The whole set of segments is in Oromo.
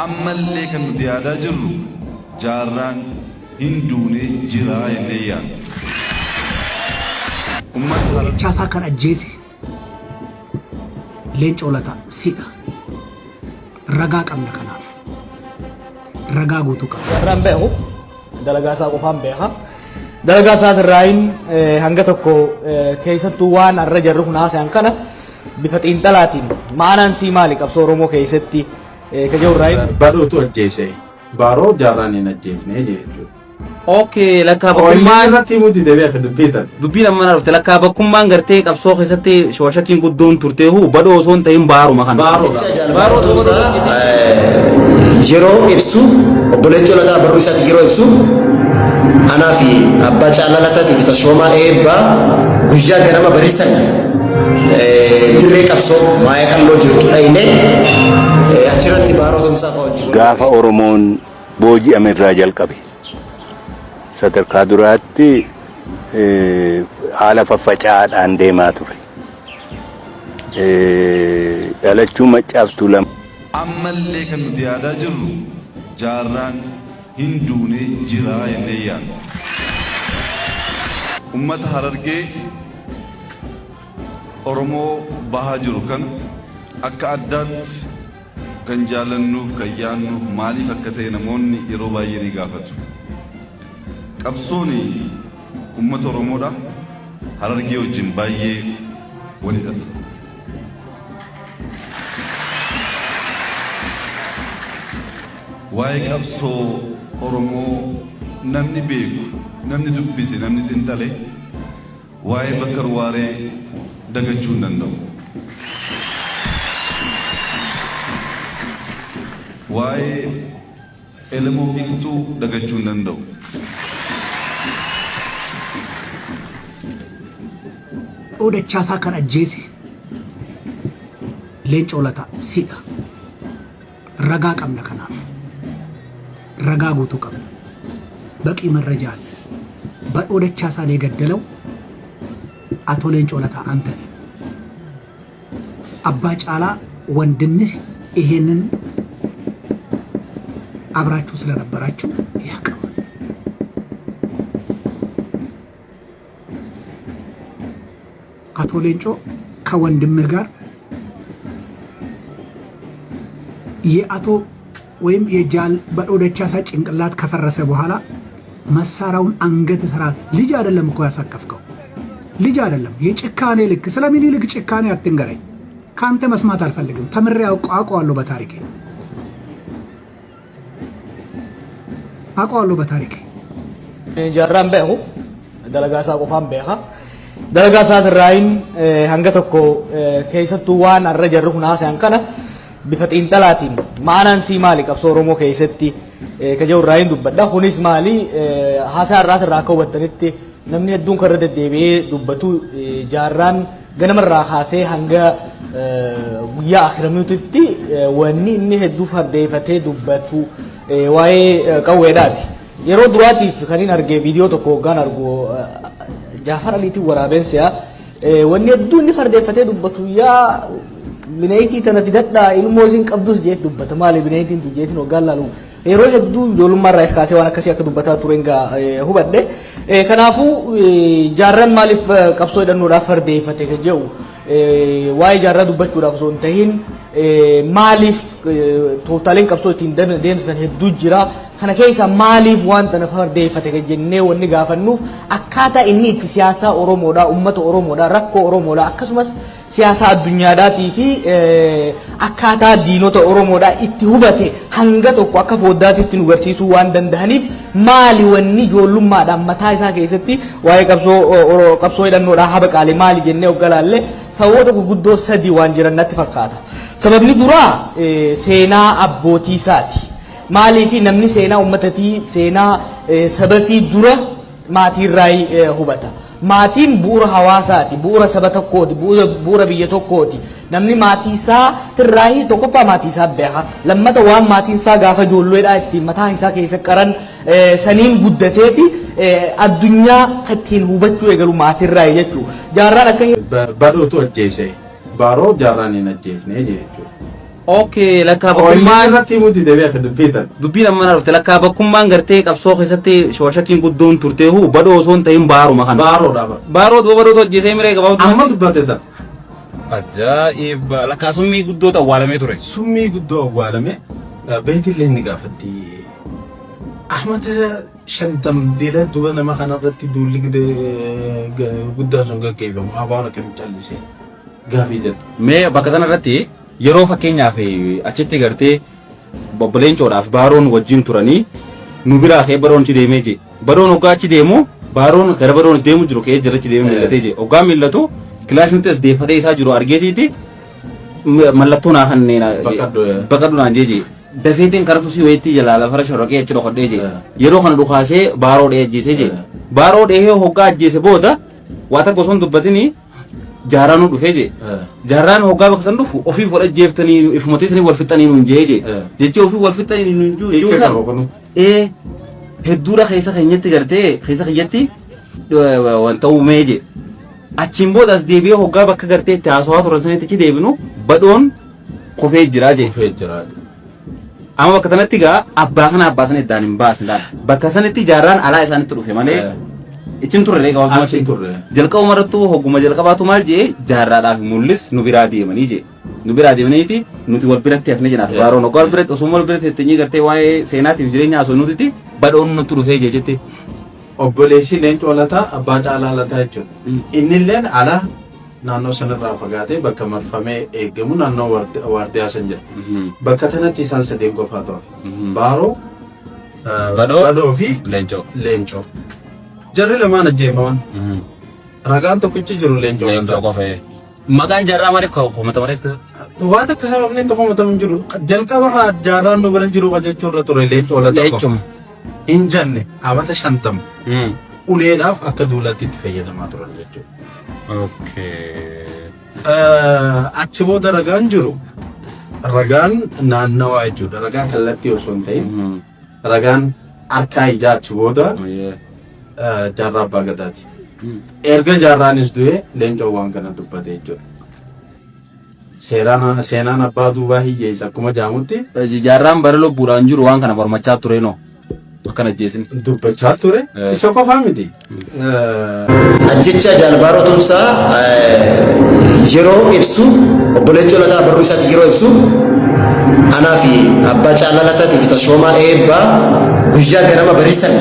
ammallee kan nuti yaadaa jirru jaarraan hinduune jiraa illee yaadu. Chaasaa kan ajjeese Leencoo Lataa sidha. Ragaa qabna kanaaf. Ragaa guutuu qabna. Jarraan beeku dalagaa isaa qofaan beeka. Dalagaa isaa irraayin hanga tokko keessattuu waan arra jarru kun haasa'an kana bifa xiinxalaatiin maanaan sii maali qabsoo Oromoo keessatti kaja'u irraayin. Badhootu ajjeese baaroo jaarraan hin ajjeefne jechuudha. Okay, lakka bakkummaan irratti muti deebi'ee akka dubbitan. dubbiin amma narfte lakka bakkummaan gartee qabsoo keessatti shawashakiin guddoon turtee hu badoo osoo hin ta'in baaruma kana. Yeroo ibsu obbo Leencoo Lataa barruu isaatti yeroo ibsu anaa fi abbaa Caalaa Lataatiif Tashoomaa Eebbaa guyyaa ganama bariisan dirree qabsoo maaya qalloo jirtu dhayinee achirratti baaroo tumsaa wajjin. Gaafa Oromoon booji'ame irraa jalqabe sadarkaa duraatti haala faffaca'aadhaan deemaa ture. Dhalachuu Maccaaftuu lama. Ammallee kan nuti yaadaa jirru jaarraan hinduune jiraa illee yaadu. Ummata Harargee Oromoo bahaa jiru kan akka addaatti kan jaalannuuf kan yaannuuf maaliif akka ta'e namoonni yeroo baay'ee ni gaafatu. Qabsooni ummata Oromoodha Harargee wajjin baay'ee walidha. Waa'ee qabsoo Oromoo namni beeku, namni dubbise, namni xiinxale waa'ee Bakkar Waaree dagachuu hin danda'u. Waa'ee Elemoo Qilxuu dagachuu hin danda'u. Chaasaa kan ajjeese Leencoo Lataa sidha. Ragaa qabna kanaaf. Ragaa guutuu qabna. Baqii marrajaa aለ. Badhoo Chaasaan የገደለው አቶ ሌንጮ ለታ አንተ ነህ። አባ ጫላ ወንድምህ ይሄንን አብራችሁ ስለነበራችሁ ያቀው አቶ ሌንጮ ከወንድምህ ጋር የአቶ ወይም የጃል badhoo Chaasaa ጭንቅላት ከፈረሰ በኋላ መሳራውን አንገት ስራት ልጅ አይደለም እኮ ያሳከፍከው ልጅ አይደለም የጭካኔ ልክ ስለምን ልክ ጭካኔ አትንገረኝ ካንተ መስማት አልፈልግም ተምሬ አውቀዋለሁ በታሪኬ Jarraan beeku dalagaa isaa qofaan beeka. Dalagaa isaa irraayin hanga tokko keessattuu waan arra jarru kun haasa'an kana bifa xiinxalaatiin maanaan sii maali qabsoo Oromoo keessatti kaja'u irraayin dubbadha. Kunis maali haasaa irraa akka hubattanitti namni hedduun kan irra deddeebi'ee dubbatu jaarraan ganamarraa kaasee hanga guyyaa akhiramutitti wanni inni hedduu fardeeffatee dubbatu waa'ee qawweedhaati. Yeroo duraatiif kan hin argee viidiyoo tokko hoggaan argu Jaafar Aliitiin waraabeensiyaa wanni hedduu inni fardeeffatee dubbatu yaa bineetii tana fidadhaa ilmoo isin qabdus jeet dubbata maali bineetiin tu jeetiin hoggaan laalu yeroo hedduu ijoollummaarraa is kaasee waan akkasii akka dubbataa turen gaa hubadhe. Kanaafuu jaarraan maaliif qabsoo hidhannoodhaaf fardeeffate kan jedhu waa'ee jaarraa dubbachuudhaaf osoo hin tahin maaliif tooftaaleen qabsoo ittiin deemsisan hedduu jira. Kana keessa maaliif waan tana fardeeffate kan jennee wanni gaafannuuf akkaataa inni itti siyaasaa Oromoodhaa, uummata Oromoodhaa, rakkoo Oromoodhaa akkasumas siyaasaa addunyaadhaatii fi akkaataa diinota Oromoodhaa itti hubate hanga tokko akka fooddaatiitti nu barsiisuu waan danda'aniif maali wanni ijoollummaadhaan mataa isaa keessatti waa'ee qabsoo hidhannoodhaa haba qaale maali jennee hoggalaallee sababoota gurguddoo sadii waan jiran natti fakkaata. Sababni duraa seenaa abbootii isaati. Maaliifi namni seenaa ummatatii seenaa sababii dura maatirraa hubata. Maatiin bu'uura hawaasaati, bu'uura saba tokkooti, bu'uura biyya tokkooti. Namni maatii isaa irraa tokkoffaa maatii isaa beeka. Lammata waan maatiin isaa gaafa ijoolleedhaa ittiin mataa isaa keessa qaran saniin guddateeti addunyaa ittiin hubachuu eegalu maatirraa jechuudha. Jaarraan akka badhootu ajjeese baaroo jaarraan hin ajjeefne jechuudha. Okay, lakka Oolmaan bakkummaan irratti muti deebi'ee akka dubbitan. dubbiin amma dhufte lakka bakkummaan gartee qabsoo keessatti shooshakiin guddoon turtee hu badoo osoo hin ta'in baaruma kana. Baaroodhaaf. Baaroo duuba badoo hojjesee miree qabaatu. Amma dubbate ta'a. Ajaa'iba lakka summii guddoota awwaalamee ture. Summii guddoo awwaalame beetillee ni gaafatti. Ahmata shantam dila duba nama kanarratti duulli guddaan sun gaggeeffamu abaan akkamiin callisee gaafii jedhu. Mee bakka kanarratti yeroo fakkeenyaaf achitti gartee bobboleencoodhaaf baaroon wajjin turanii nu biraa ka'ee baroon achi deemee jee baroon hoggaa achi deemu baaroon gara baroon deemu jiru ka'ee jirachi deemee millatee jee hoggaa millatu kilaashni as deeffatee isaa jiru argeetiiti mallattoo naa kanneen bakka dunaan jee dafeetiin karatu si wayitti jalaa lafara shorroqee achi dhokodhee jee yeroo kana dhukaasee baaroo dhee ajjeesee jee baaroo dhee hoggaa ajjeese booda waa takka osoo hin dubbatinii jaaraan nu dhufee je jaaraan hoggaa bakka san dhufu ofii fudhate jeeftanii ifumatee sanii wal fixanii nuun jee je jecha ofii wal fixanii nuun juu san hedduudha keessa keenyatti gartee keessa keenyatti wanta uumee je achiin booda as deebi'ee hoggaa bakka gartee itti haasawaa turan sanitti achi deebinu badhoon kufee jiraa je amma bakka sanatti gaa abbaa kana abbaa sana iddaan hin baasne bakka sanitti jaaraan alaa isaanitti dhufe malee ichin turre gabaabumatti jalqaba marattu hogguma jalqabaatu maal jee jaarraadhaaf mul'is nu biraa deemanii jee nu biraa deemaniiti nuti wal biratti hafne jinaaf baaroon hoggaa wal biratti osoo wal biratti hetteenyii gartee waa'ee seenaatiif jireenya haasoo nuti badhoon nutti dhufee jee jette. Obboleessi leencoo lataa abbaa caalaa lataa jechuudha. Innilleen ala naannoo sanarraa fagaatee bakka marfamee eegamu naannoo waardiyaa san jira. Bakka kanatti isaan sadeen qofaa ta'u. Baaroo badhoo fi leencoo. Jarri lamaan ajjeefaman. Ragaan tokkichi jiru leencoo qofee. Maqaan jaarraa maaliif komata malee waan akka sababni tokko komatamu jiru jalqabarraa jaarraan nu bira jiru jechuudha ture leencoo lataa qofa. Hin janne amata 50 uleedhaaf akka duulatti itti fayyadamaa turan jechuudha. Achi booda ragaan jiru ragaan naannawaa jechuudha. Ragaan kallattii osoo hin ta'in ragaan harkaa ijaa achi booda jaarraa abbaa gadaati. Erga jaarraanis du'e leencoo waan kana dubbate jechuudha. Seenaan abbaa duubaa hiyyeessa akkuma jaamutti. Jaarraan bara lubbuudhaan jiru waan kana mormachaa ture noo. Akkana jeesin. Dubbachaa ture. Isa qofaa miti. Ajjecha jaalbaaroo tumsaa yeroo ibsu obboleettii lataa barruu isaatti yeroo ibsu anaa fi abbaa caalaa lataatiif tashoomaa eebbaa guyyaa ganama bariisan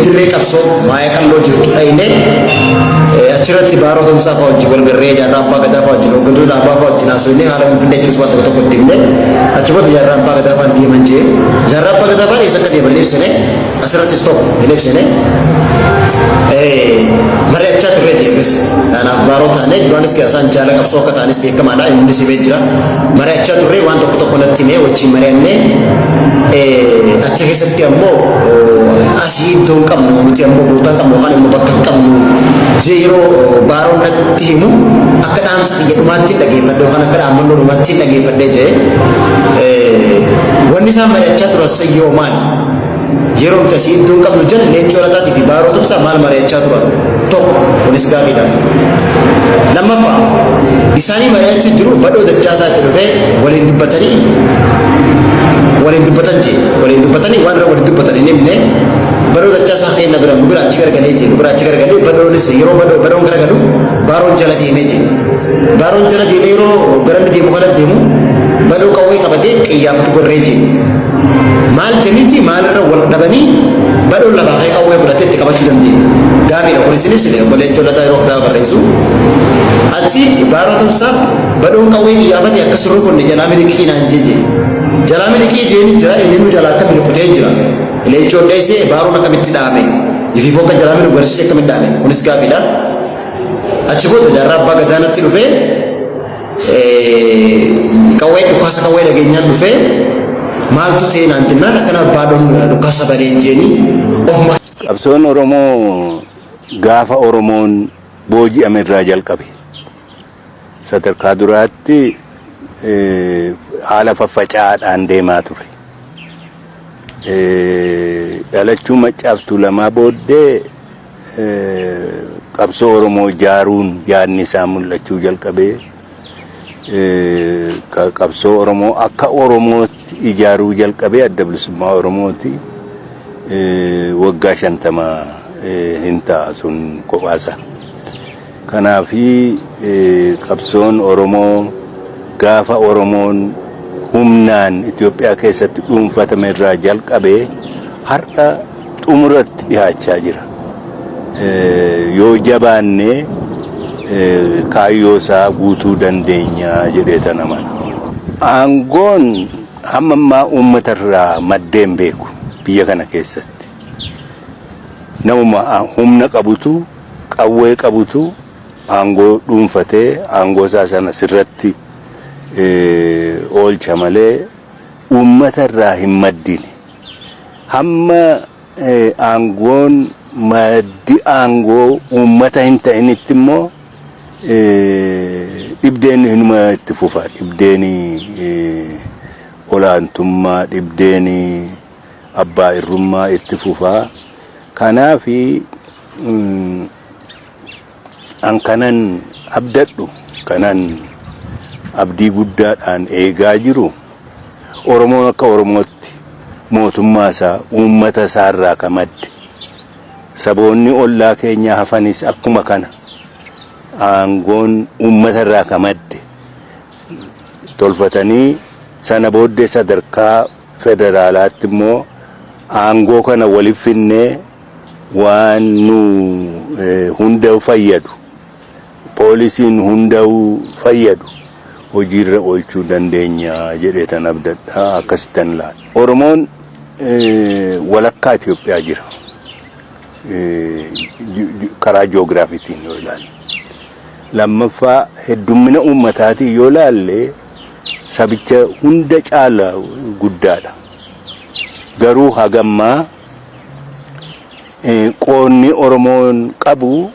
dirree qabsoo maayee qalloo jirtu dhayne achirratti baaroo tumsaa fa'aa wajjin wal garree jaarraa abbaa gadaa fa'aa wajjin hooggantoota abbaa fa'aa wajjin haasofne haala finfinnee jirus waan tokko tokko ittimne achumatti jaarraa abbaa gadaa fa'aan deeman jee jaarraa abbaa gadaa fa'aan eessa akka deeman ibsine asirratti stop hin ibsine mari'achaa turre jeebis kanaaf baaroo taane duraanis isaan jaala qabsoo akka taanis beekamaadha inni sibee jira mari'achaa turre waan tokko tokko natti himee wajjin mari'annee achi keessatti ammoo asii iddoo hin qabnu nuti ammoo bootaa qabnu yookaan immoo bakka hin qabnu jee yeroo baaroon natti himu akka dhaamsa kiyya dhumaatti dhageeffadhe yookaan akka dhaammannoo dhumaatti dhageeffadhe jee wanni isaan mari'achaa turan sayyoo maali? Yeroo nuti asii iddoo hin qabnu jan leencoo lataatii fi baaroo tumsaa maal mari'achaa turan tokko kunis gaafiidha. Lammaffaa isaanii mari'achaa jiru badhoo dachaasaa itti dhufee waliin dubbatanii waliin dubbatanii waan irra waliin dubbatanii nimne badhoo dachaasaa keenya bira nu bira achi garagalee jee nu bira achi garagalee badhoonis yeroo badhoon garagalu baaroon jala deemee jee baaroon jala deemee yeroo garanni deemu kana deemu badhoo qawwee qabatee qiyyaafatu gorree jee maal jenniti maalirra wal dhabanii badhoon lafaa kee qawwee fudhatee itti qabachuu dandeenya gaafiidha kun isin ibsine obboleettii lataa yeroo kutaa barreessu achi baaroo tumsaa badhoon qawwee qiyyaafate akka sirrii kunne jalaa miliqii naan jee jalaa miliqii jeeni jira inni nu jalaa akka miliqutee jira leencoon dheessee baaroon akkamitti dhaame ifiifoo akka jalaa miliqu barsiisee akkamitti dhaame kunis gaafiidha achi booda jaarraa abbaa gadaanatti dhufee qawwee dhukaasa qawwee dhageenyaan dhufee maaltu ta'e naan jennaan akkana baadhoon dhukaasa balee jeeni ofuma. Qabsoon Oromoo gaafa Oromoon booji'ame irraa jalqabe sadarkaa duraatti haala faffaca'aadhaan deemaa ture. Dhalachuu Maccaaftuu Lamaa booddee qabsoo Oromoo ijaaruun yaadni isaa mul'achuu jalqabee qabsoo Oromoo akka Oromootti ijaaruu jalqabee adda bilisummaa Oromooti waggaa 50 hin ta'a sun kophaasa. Kanaafi qabsoon Oromoo gaafa Oromoon humnaan Itoophiyaa keessatti dhuunfatame irraa jalqabee har'a xumuratti dhiyaachaa jira. Yoo jabaanne kaayyoosaa guutuu dandeenya jedheetan amana. Aangoon hammammaa uummatarraa maddeen beeku biyya kana keessatti. Namuma humna qabutu qawwee qabutu aangoo dhuunfatee aangoo isaa sana sirratti oolcha malee uummatarraa hin maddine. Hamma aangoon maddi aangoo uummata hin ta'initti immoo dhibdeen hinuma itti fufa. Dhibdeeni olaantummaa, dhibdeeni abbaa irrummaa itti fufaa. Kanaafi an kanan abdadhu, kanan abdii guddaadhaan eegaa jiru Oromoon akka Oromootti mootummaa isaa uummata isaarraa ka madde. Saboonni ollaa keenya hafanis akkuma kana aangoon uummatarraa ka madde tolfatanii sana booddee sadarkaa federaalaatti immoo aangoo kana waliif finnee waan nu hundaa'u fayyadu, poolisiin hundaa'u fayyadu hojiirra oolchuu dandeenya jedheetan abdadhaa akkasitan laala. Oromoon walakkaa Itoophiyaa jira karaa ji'oogiraafiitiin yoo ilaalle. Lammaffaa heddummina uummataatiin yoo ilaalle sabicha hunda caala guddaadha. Garuu hagammaa qoonni Oromoon qabu